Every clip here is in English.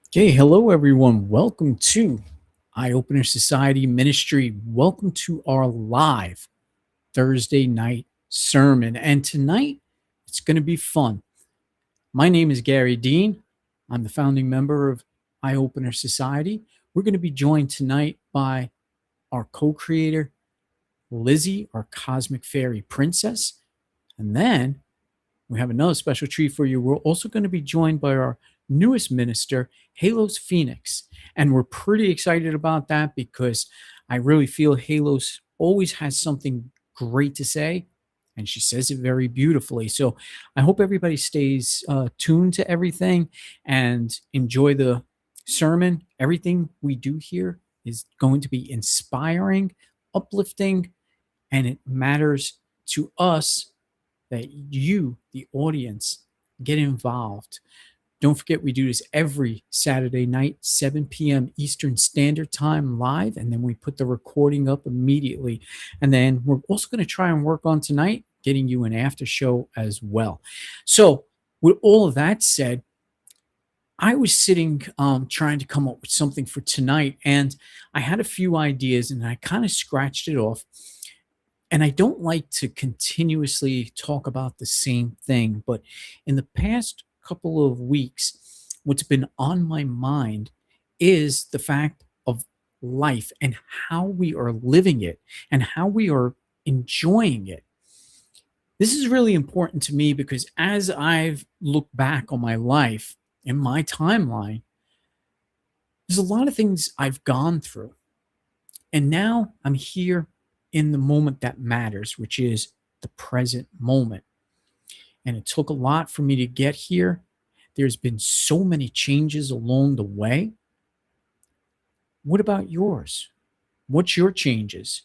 Okay, hello everyone. Welcome to Eye Opener Society Ministry. Welcome to our live Thursday night sermon. And tonight it's going to be fun. My name is Gary Dean. I'm the founding member of Eye Opener Society. We're going to be joined tonight by our co creator, Lizzie, our cosmic fairy princess. And then we have another special treat for you. We're also going to be joined by our newest minister, Halos Phoenix. And we're pretty excited about that because I really feel Halos always has something great to say. And she says it very beautifully. So I hope everybody stays tuned to everything and enjoy the sermon. Everything we do here is going to be inspiring, uplifting, and it matters to us that you, the audience, get involved. Don't forget, we do this every Saturday night, 7 p.m. Eastern Standard Time live, and then we put the recording up immediately. And then we're also going to try and work on tonight, getting you an after show as well. So, with all of that said, I was sitting trying to come up with something for tonight, and I had a few ideas, and I kind of scratched it off. And I don't like to continuously talk about the same thing, but in the past couple of weeks, what's been on my mind is the fact of life and how we are living it and how we are enjoying it. This is really important to me because as I've looked back on my life and my timeline, there's a lot of things I've gone through. And now I'm here in the moment that matters, which is the present moment. And it took a lot for me to get here. There's been so many changes along the way. What about yours? What's your changes?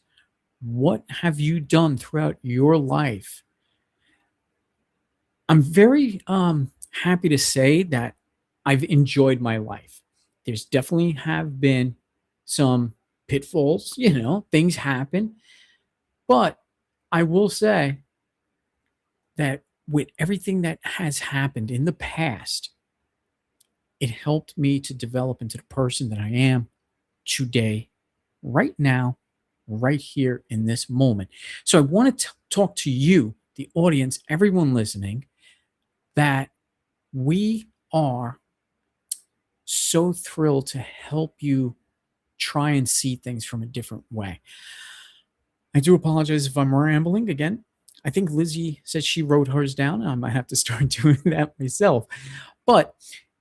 What have you done throughout your life? I'm very happy to say that I've enjoyed my life. There's definitely have been some pitfalls, things happen. But I will say that with everything that has happened in the past, it helped me to develop into the person that I am today, right now, right here in this moment. So I want to talk to you, the audience, everyone listening, that we are so thrilled to help you try and see things from a different way. I do apologize if I'm rambling again. I think Lizzie said she wrote hers down, and I might have to start doing that myself. But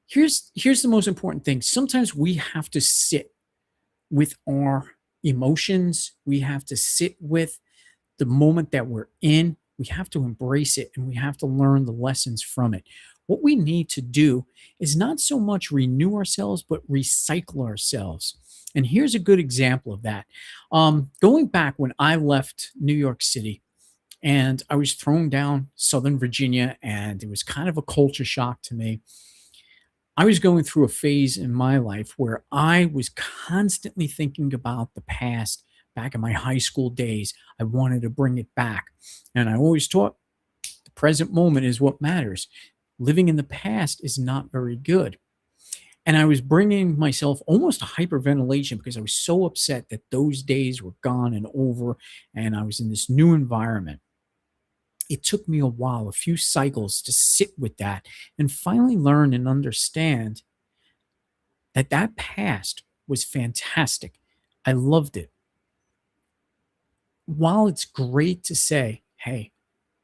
here's the most important thing. Sometimes we have to sit with our emotions. We have to sit with the moment that we're in. We have to embrace it and we have to learn the lessons from it. What we need to do is not so much renew ourselves, but recycle ourselves. And here's a good example of that. Going back when I left New York City, and I was thrown down Southern Virginia, and it was kind of a culture shock to me. I was going through a phase in my life where I was constantly thinking about the past back in my high school days. I wanted to bring it back. And I always taught the present moment is what matters. Living in the past is not very good. And I was bringing myself almost to hyperventilation because I was so upset that those days were gone and over, and I was in this new environment. It took me a while, a few cycles to sit with that and finally learn and understand that that past was fantastic. I loved it. While it's great to say, hey,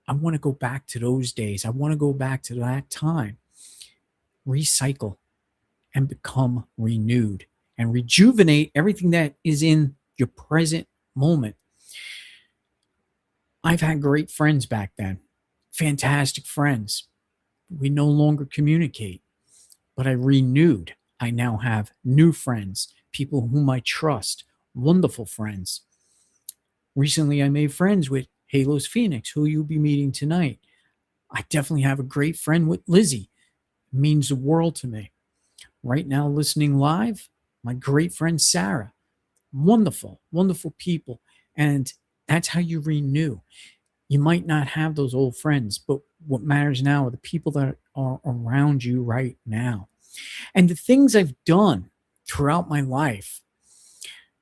I want to go back to those days, I want to go back to that time, recycle and become renewed and rejuvenate everything that is in your present moment. I've had great friends back then, fantastic friends. We no longer communicate, but I renewed. I now have new friends, people whom I trust, wonderful friends. Recently, I made friends with Halos Phoenix, who you'll be meeting tonight. I definitely have a great friend with Lizzie. It means the world to me. Right now, listening live, my great friend Sarah. Wonderful, wonderful people. And that's how you renew. You might not have those old friends, but what matters now are the people that are around you right now. And the things I've done throughout my life,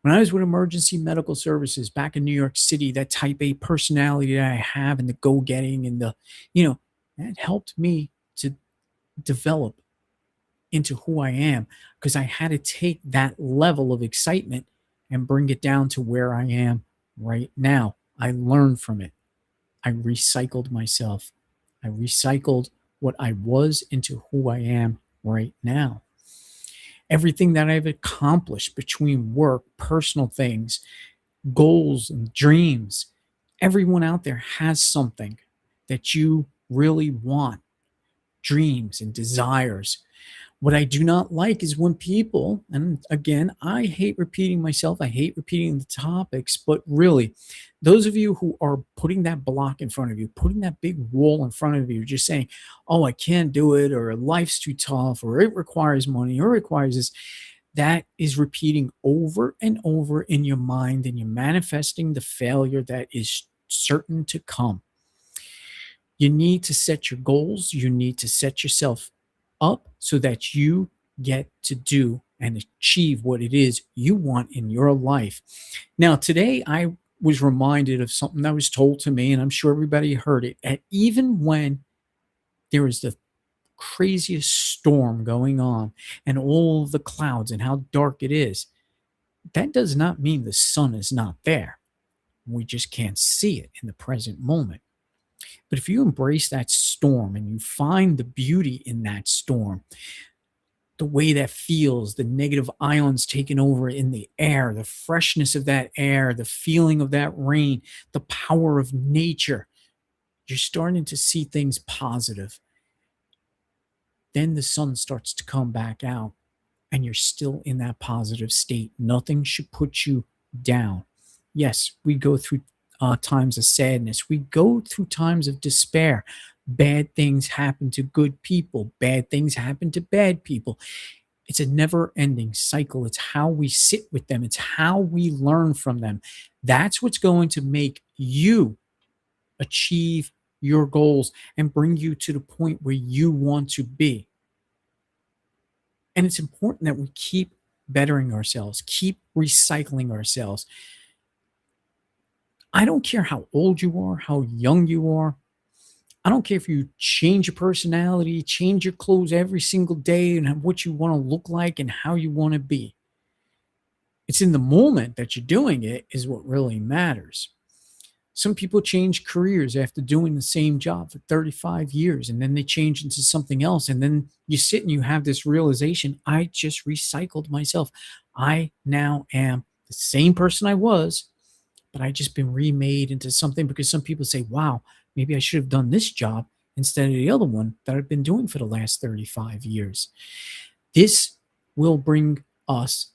when I was with emergency medical services back in New York City, that type A personality that I have and the go getting and you know, that helped me to develop into who I am because I had to take that level of excitement and bring it down to where I am right now. I learned from it. I recycled myself. I recycled what I was into who I am right now. Everything that I've accomplished between work, personal things, goals, and dreams, everyone out there has something that you really want, dreams and desires. What I do not like is when people, and again, I hate repeating myself, I hate repeating the topics, but really, those of you who are putting that block in front of you, putting that big wall in front of you, just saying, oh, I can't do it, or life's too tough, or it requires money, or it requires this, that is repeating over and over in your mind, and you're manifesting the failure that is certain to come. You need to set your goals. You need to set yourself up so that you get to do and achieve what it is you want in your life. Now, today I was reminded of something that was told to me, and I'm sure everybody heard it. And even when there is the craziest storm going on and all of the clouds and how dark it is, that does not mean the sun is not there. We just can't see it in the present moment. But if you embrace that storm and you find the beauty in that storm, the way that feels, the negative ions taking over in the air, the freshness of that air, the feeling of that rain, the power of nature, you're starting to see things positive. Then the sun starts to come back out and you're still in that positive state. Nothing should put you down. Yes, we go through times of sadness, we go through times of despair. Bad things happen to good people, bad things happen to bad people. It's a never ending cycle. It's how we sit with them, it's how we learn from them. That's what's going to make you achieve your goals and bring you to the point where you want to be. And it's important that we keep bettering ourselves, keep recycling ourselves. I don't care how old you are, how young you are. I don't care if you change your personality, change your clothes every single day and what you want to look like and how you want to be. It's in the moment that you're doing it is what really matters. Some people change careers after doing the same job for 35 years and then they change into something else. And then you sit and you have this realization, I just recycled myself. I now am the same person I was, but I just been remade into something because some people say, wow, maybe I should have done this job instead of the other one that I've been doing for the last 35 years. This will bring us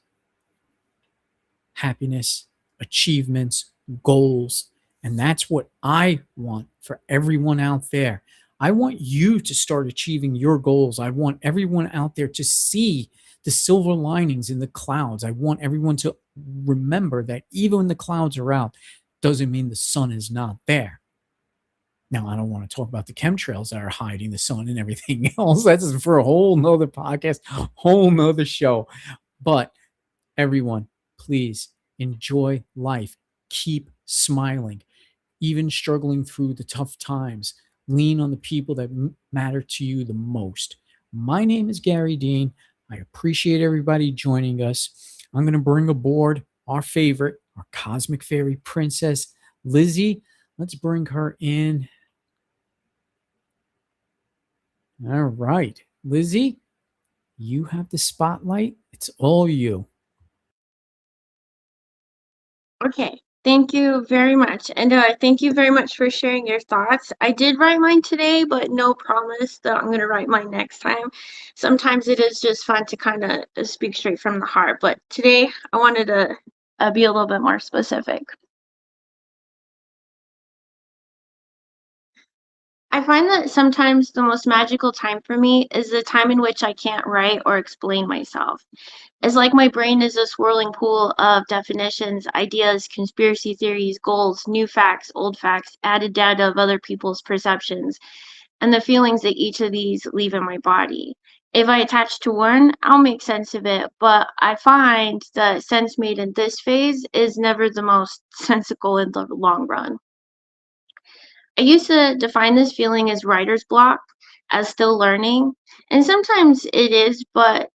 happiness, achievements, goals. And that's what I want for everyone out there. I want you to start achieving your goals. I want everyone out there to see the silver linings in the clouds. I want everyone to remember that even when the clouds are out, doesn't mean the sun is not there. Now, I don't want to talk about the chemtrails that are hiding the sun and everything else. That's for a whole nother podcast, whole nother show. But everyone, please enjoy life. Keep smiling, even struggling through the tough times. Lean on the people that matter to you the most. My name is Gary Dean. I appreciate everybody joining us. I'm going to bring aboard our favorite, our cosmic fairy princess, Lizzie. Let's bring her in. All right, Lizzie, you have the spotlight. It's all you. Okay, thank you very much. And thank you very much for sharing your thoughts. I did write mine today, but no promise that I'm going to write mine next time. Sometimes it is just fun to kind of speak straight from the heart, but today I wanted to be a little bit more specific. I find that sometimes the most magical time for me is the time in which I can't write or explain myself. It's like my brain is a swirling pool of definitions, ideas, conspiracy theories, goals, new facts, old facts, added data of other people's perceptions. and the feelings that each of these leave in my body. If I attach to one, I'll make sense of it, but I find that sense made in this phase is never the most sensical in the long run. I used to define this feeling as writer's block, as still learning, and sometimes it is, but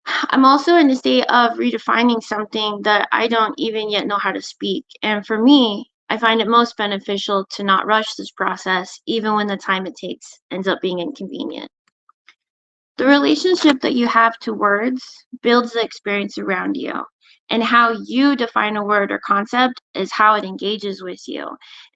I'm also in a state of redefining something that I don't even yet know how to speak. And for me, I find it most beneficial to not rush this process, even when the time it takes ends up being inconvenient. The relationship that you have to words builds the experience around you. And how you define a word or concept is how it engages with you.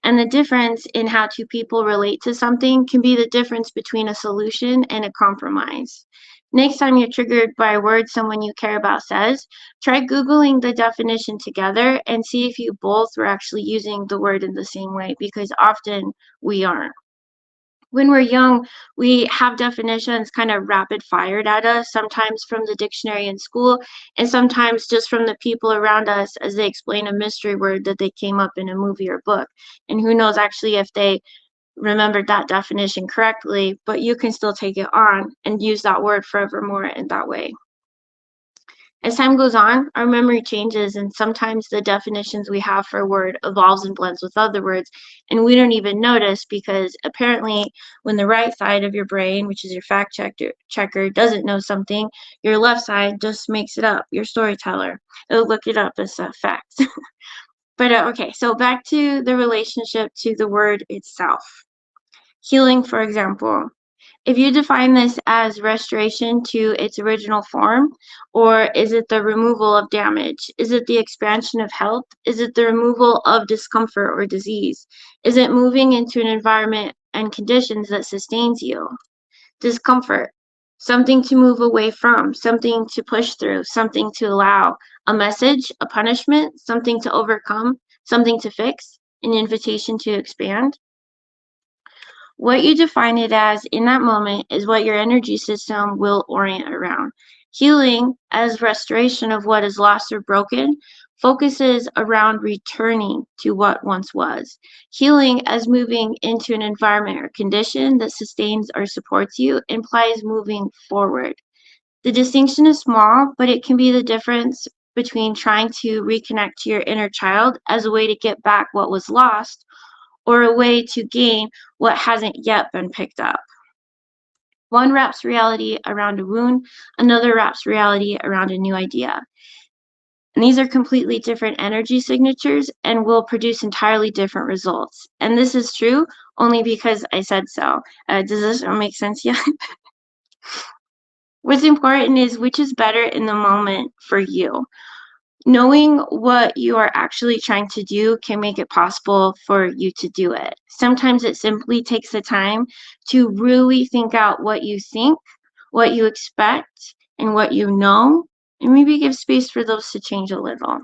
And the difference in how two people relate to something can be the difference between a solution and a compromise. Next time you're triggered by a word someone you care about says, try Googling the definition together and see if you both were actually using the word in the same way, because often we aren't. When we're young, we have definitions kind of rapid fired at us, sometimes from the dictionary in school, and sometimes just from the people around us as they explain a mystery word that they came up in a movie or book. And who knows actually if they remembered that definition correctly, but you can still take it on and use that word forevermore in that way. As time goes on, our memory changes, and sometimes the definitions we have for a word evolves and blends with other words, and we don't even notice because apparently, when the right side of your brain, which is your checker, doesn't know something, your left side just makes it up, your storyteller. It'll look it up as a fact. But okay, so back to the relationship to the word itself. Healing, for example. If you define this as restoration to its original form, or is it the removal of damage? Is it the expansion of health? Is it the removal of discomfort or disease? Is it moving into an environment and conditions that sustains you? Discomfort, something to move away from, something to push through, something to allow, a message, a punishment, something to overcome, something to fix, an invitation to expand. What you define it as in that moment is what your energy system will orient around. Healing, as restoration of what is lost or broken, focuses around returning to what once was. Healing, as moving into an environment or condition that sustains or supports you, implies moving forward. The distinction is small, but it can be the difference between trying to reconnect to your inner child as a way to get back what was lost, or a way to gain what hasn't yet been picked up. One wraps reality around a wound, another wraps reality around a new idea. And these are completely different energy signatures and will produce entirely different results. And this is true only because I said so. Does this make sense yet? What's important is which is better in the moment for you. Knowing what you are actually trying to do can make it possible for you to do it. Sometimes it simply takes the time to really think out what you think, what you expect, and what you know, and maybe give space for those to change a little.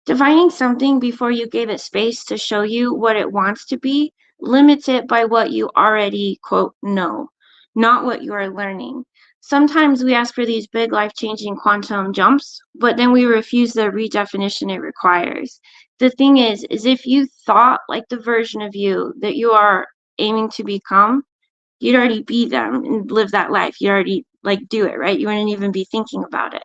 Defining something before you gave it space to show you what it wants to be limits it by what you already, quote, know, not what you are learning. Sometimes we ask for these big life-changing quantum jumps, but then we refuse the redefinition it requires. The thing is if you thought like the version of you that you are aiming to become, you'd already be them and live that life. You'd already like do it, right? You wouldn't even be thinking about it.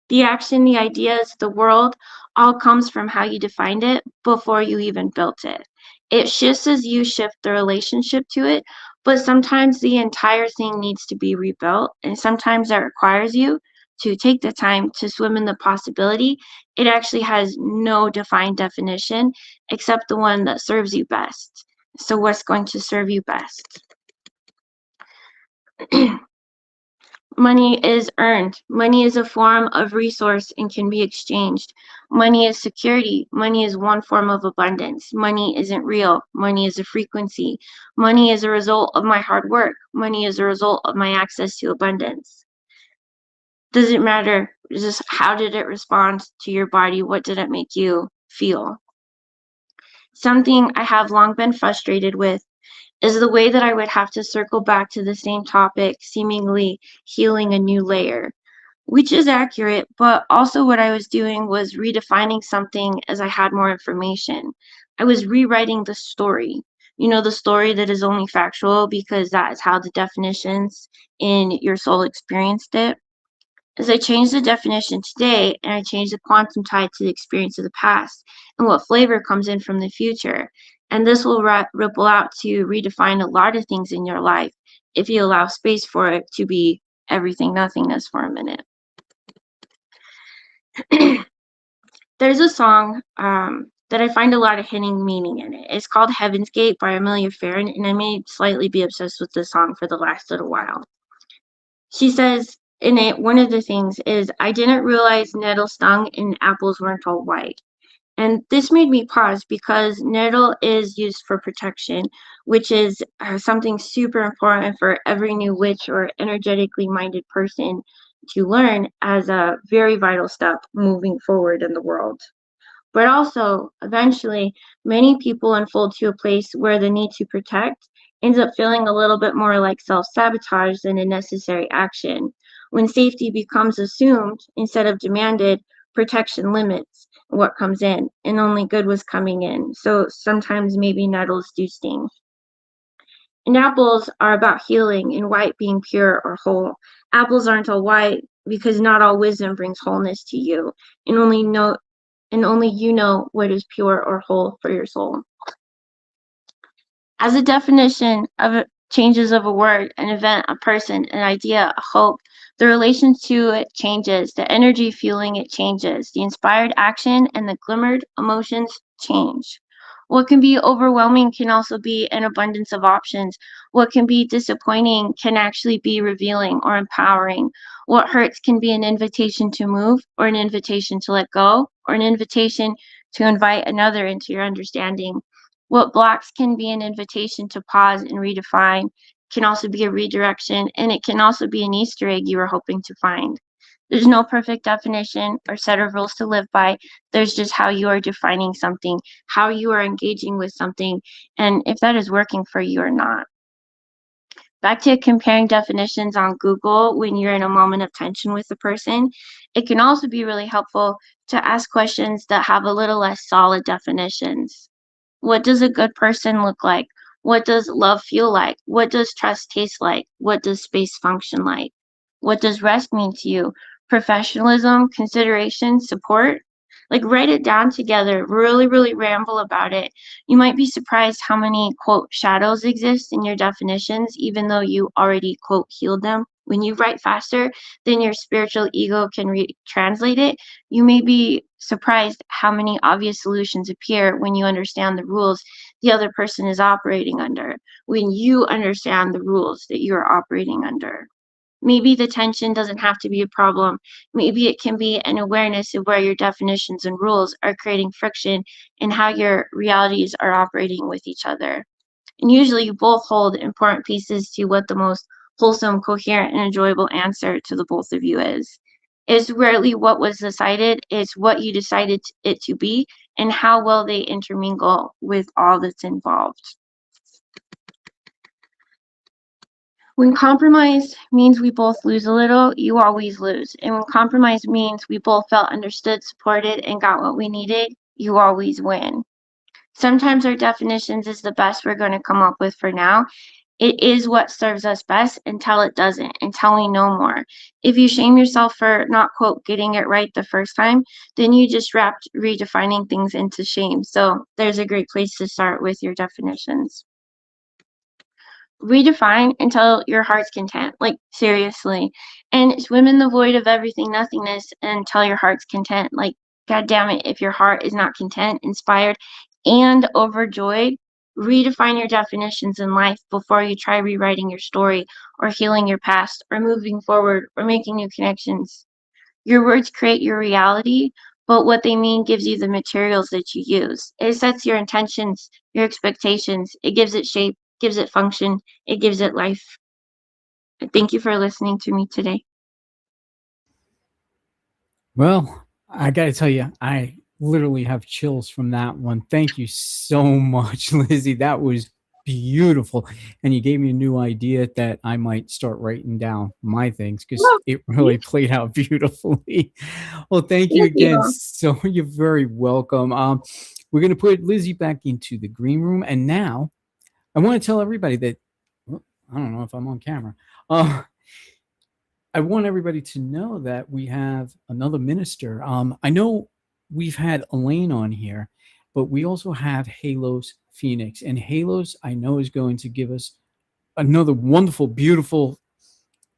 The action, the ideas, the world, all comes from how you defined it before you even built it. It shifts as you shift the relationship to it, but sometimes the entire thing needs to be rebuilt, and sometimes that requires you to take the time to swim in the possibility. It actually has no defined definition except the one that serves you best. So what's going to serve you best? Money is earned. Money is a form of resource and can be exchanged. Money is security. Money is one form of abundance. Money isn't real. Money is a frequency. Money is a result of my hard work. Money is a result of my access to abundance. Does it matter? Just how did it respond to your body? What did it make you feel? Something I have long been frustrated with is the way that I would have to circle back to the same topic, seemingly healing a new layer, which is accurate, but also what I was doing was redefining something as I had more information. I was rewriting the story. You know the story that is only factual because that is how the definitions in your soul experienced it. As I change the definition today and I change the quantum tied to the experience of the past and what flavor comes in from the future. And this will ripple out to redefine a lot of things in your life if you allow space for it to be everything nothingness for a minute. There's a song that I find a lot of hidden meaning in it. It's called Heaven's Gate by Amelia Farron, and I may slightly be obsessed with this song for the last little while. She says in it, one of the things is, I didn't realize nettle stung and apples weren't all white. And this made me pause because nettle is used for protection, which is something super important for every new witch or energetically minded person to learn as a very vital step moving forward in the world. But also, eventually, many people unfold to a place where the need to protect ends up feeling a little bit more like self sabotage than a necessary action. When safety becomes assumed instead of demanded, protection limits what comes in, and only good was coming in. So sometimes maybe nettles do sting. And apples are about healing and white being pure or whole. Apples aren't all white because not all wisdom brings wholeness to you, and only you know what is pure or whole for your soul. As a definition of changes of a word, an event, a person, an idea, a hope, the relation to it changes, the energy fueling it changes, the inspired action and the glimmered emotions change. What can be overwhelming can also be an abundance of options. What can be disappointing can actually be revealing or empowering. What hurts can be an invitation to move, or an invitation to let go, or an invitation to invite another into your understanding. What blocks can be an invitation to pause and redefine, can also be a redirection, and it can also be an Easter egg you were hoping to find. There's no perfect definition or set of rules to live by. There's just how you are defining something, how you are engaging with something, and if that is working for you or not. Back to comparing definitions on Google when you're in a moment of tension with a person, it can also be really helpful to ask questions that have a little less solid definitions. What does a good person look like? What does love feel like? What does trust taste like? What does space function like? What does rest mean to you? Professionalism, consideration, support? Like, write it down together, really, really ramble about it. You might be surprised how many, quote, shadows exist in your definitions, even though you already, quote, healed them. When you write faster than your spiritual ego can translate it, you may be surprised how many obvious solutions appear when you understand the rules the other person is operating under, when you understand the rules that you are operating under. Maybe the tension doesn't have to be a problem. Maybe it can be an awareness of where your definitions and rules are creating friction and how your realities are operating with each other. And usually you both hold important pieces to what the most wholesome, coherent, and enjoyable answer to the both of you is. It's rarely what was decided, it's what you decided it to be and how well they intermingle with all that's involved. When compromise means we both lose a little, you always lose. And when compromise means we both felt understood, supported, and got what we needed, you always win. Sometimes our definitions is the best we're going to come up with for now. It is what serves us best until it doesn't, until we know more. If you shame yourself for not, quote, getting it right the first time, then you just wrapped redefining things into shame. So there's a great place to start with your definitions. Redefine until your heart's content, like seriously, and swim in the void of everything nothingness until your heart's content. Like, god damn it, if your heart is not content, inspired, and overjoyed, redefine your definitions in life before you try rewriting your story or healing your past or moving forward or making new connections. Your words create your reality, but what they mean gives you the materials that you use. It sets your intentions, your expectations, it gives it shape, gives it function, it gives it life. Thank you for listening to me today. Well, I got to tell you, I literally have chills from that one. Thank you so much, Lizzie. That was beautiful. And you gave me a new idea that I might start writing down my things because Oh, it really played out beautifully. Well, thank you thank again. you. So you're very welcome. We're going to put Lizzie back into the green room. And now I want to tell everybody that well, I don't know if I'm on camera. Uh, I want everybody to know that we have another minister. I know we've had Elaine on here, but we also have Halos Phoenix, and Halos I know is going to give us another wonderful, beautiful,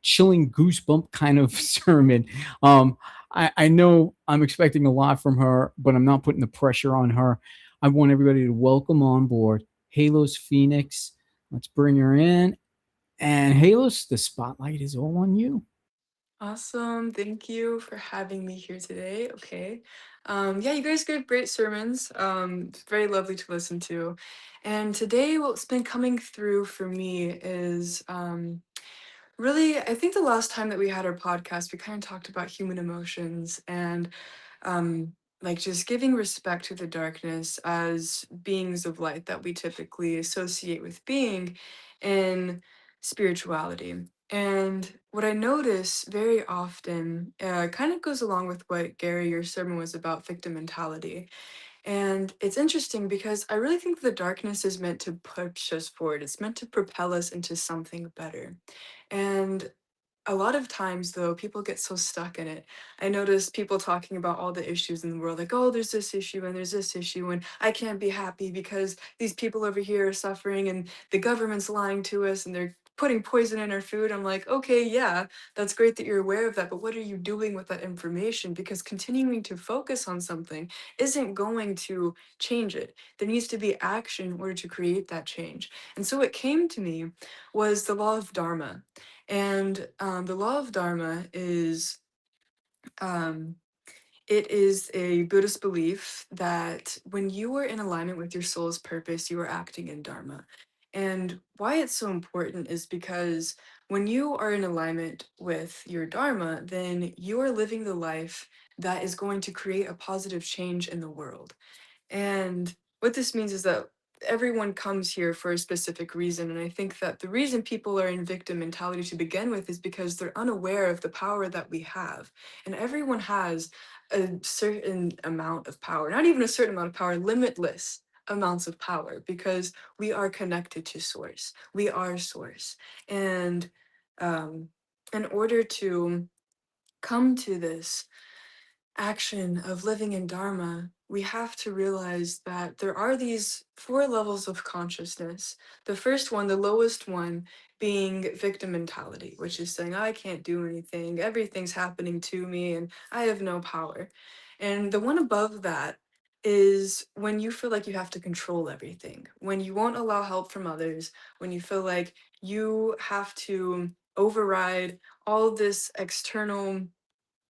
chilling goosebump kind of sermon. I know I'm expecting a lot from her, but I'm not putting the pressure on her. I want everybody to welcome on board Halos Phoenix. Let's bring her in. And Halos, the spotlight is all on you. Awesome. Thank you for having me here today. Okay. Yeah, you guys give great sermons. It's very lovely to listen to. And today, what's been coming through for me is really, I think the last time that we had our podcast, we kind of talked about human emotions and um, like just giving respect to the darkness as beings of light that we typically associate with being in spirituality. And what I notice very often kind of goes along with what Gary, your sermon was about victim mentality. And it's interesting because I really think the darkness is meant to push us forward. It's meant to propel us into something better. And a lot of times, though, people get so stuck in it. I notice people talking about all the issues in the world, like, oh, there's this issue and there's this issue, and I can't be happy because these people over here are suffering and the government's lying to us and they're putting poison in our food. I'm like, okay, yeah, that's great that you're aware of that, but what are you doing with that information? Because continuing to focus on something isn't going to change it. There needs to be action in order to create that change. And so, what came to me was the law of Dharma. And the law of Dharma is um, it is a Buddhist belief that when you are in alignment with your soul's purpose, you are acting in Dharma. And why it's so important is because when you are in alignment with your Dharma, then you are living the life that is going to create a positive change in the world. And what this means is that everyone comes here for a specific reason. And I think that the reason people are in victim mentality to begin with is because they're unaware of the power that we have. And everyone has a certain amount of power, not even a certain amount of power, limitless amounts of power, because we are connected to source. We are source. And um, in order to come to this action of living in Dharma, we have to realize that there are these four levels of consciousness. The first one, the lowest one, being victim mentality, which is saying, I can't do anything, everything's happening to me, and I have no power. And the one above that is when you feel like you have to control everything, when you won't allow help from others, when you feel like you have to override all this external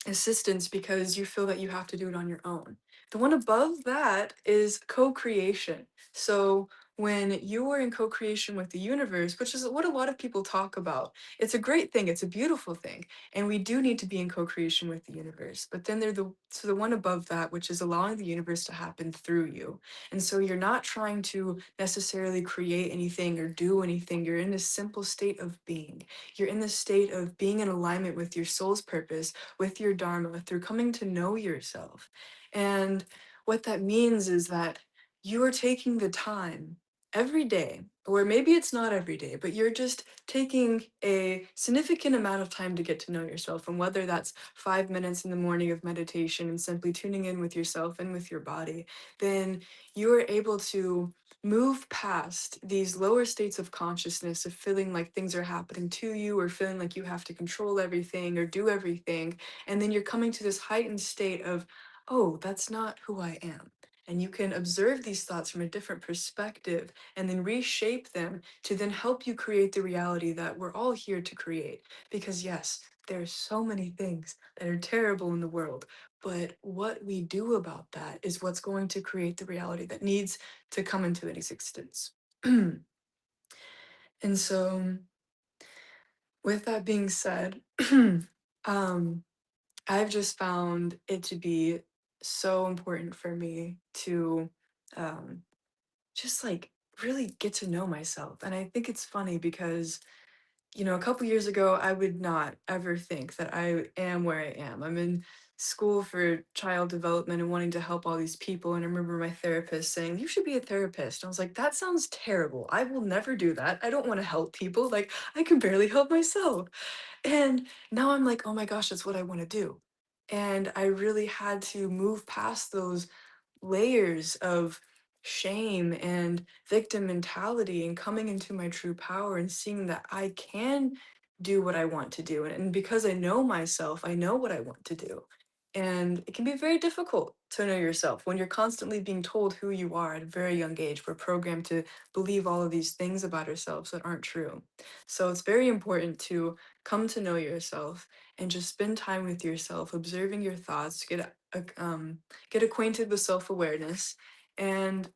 assistance because you feel that you have to do it on your own. The one above that is co creation. So, when you are in co creation with the universe, which is what a lot of people talk about, it's a great thing, it's a beautiful thing. And we do need to be in co creation with the universe. But then the one above that, which is allowing the universe to happen through you. And so, you're not trying to necessarily create anything or do anything. You're in this simple state of being. You're in this state of being in alignment with your soul's purpose, with your Dharma, through coming to know yourself. And what that means is that you are taking the time every day, or maybe it's not every day, but you're just taking a significant amount of time to get to know yourself. And whether that's 5 minutes in the morning of meditation and simply tuning in with yourself and with your body, then you are able to move past these lower states of consciousness of feeling like things are happening to you or feeling like you have to control everything or do everything. And then you're coming to this heightened state of, oh, that's not who I am. And you can observe these thoughts from a different perspective and then reshape them to then help you create the reality that we're all here to create. Because, yes, there are so many things that are terrible in the world. But what we do about that is what's going to create the reality that needs to come into existence. And so, with that being said, um, I've just found it to be so important for me to um, just like really get to know myself. And I think it's funny because a couple years ago, I would not ever think that I am where I am. I'm in school for child development and wanting to help all these people. And I remember my therapist saying, "You should be a therapist." I was like, "That sounds terrible. I will never do that. I don't want to help people. Like, I can barely help myself." And now I'm like, "Oh my gosh, that's what I want to do." And I really had to move past those layers of shame and victim mentality and coming into my true power and seeing that I can do what I want to do. And because I know myself, I know what I want to do. And it can be very difficult to know yourself when you're constantly being told who you are at a very young age. We're programmed to believe all of these things about ourselves that aren't true. So it's very important to come to know yourself and just spend time with yourself, observing your thoughts, get acquainted with self awareness, and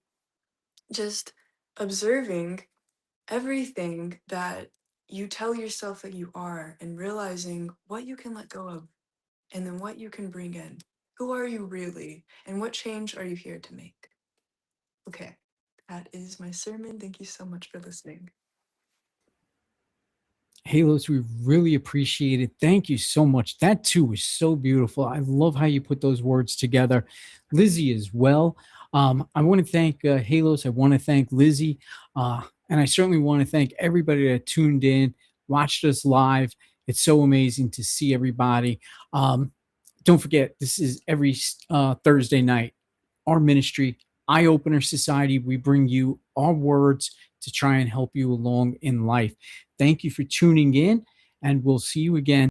just observing everything that you tell yourself that you are and realizing what you can let go of and then what you can bring in. Who are you really? And what change are you here to make? Okay, that is my sermon. Thank you so much for listening. Halos, we really appreciate it. Thank you so much. That too was so beautiful. I love how you put those words together. Lizzie as well. I want to thank Halos. I want to thank Lizzie. And I certainly want to thank everybody that tuned in, watched us live. It's so amazing to see everybody. Don't forget, this is every Thursday night. Our ministry, Eye Opener Society, we bring you our words to try and help you along in life. Thank you for tuning in, and we'll see you again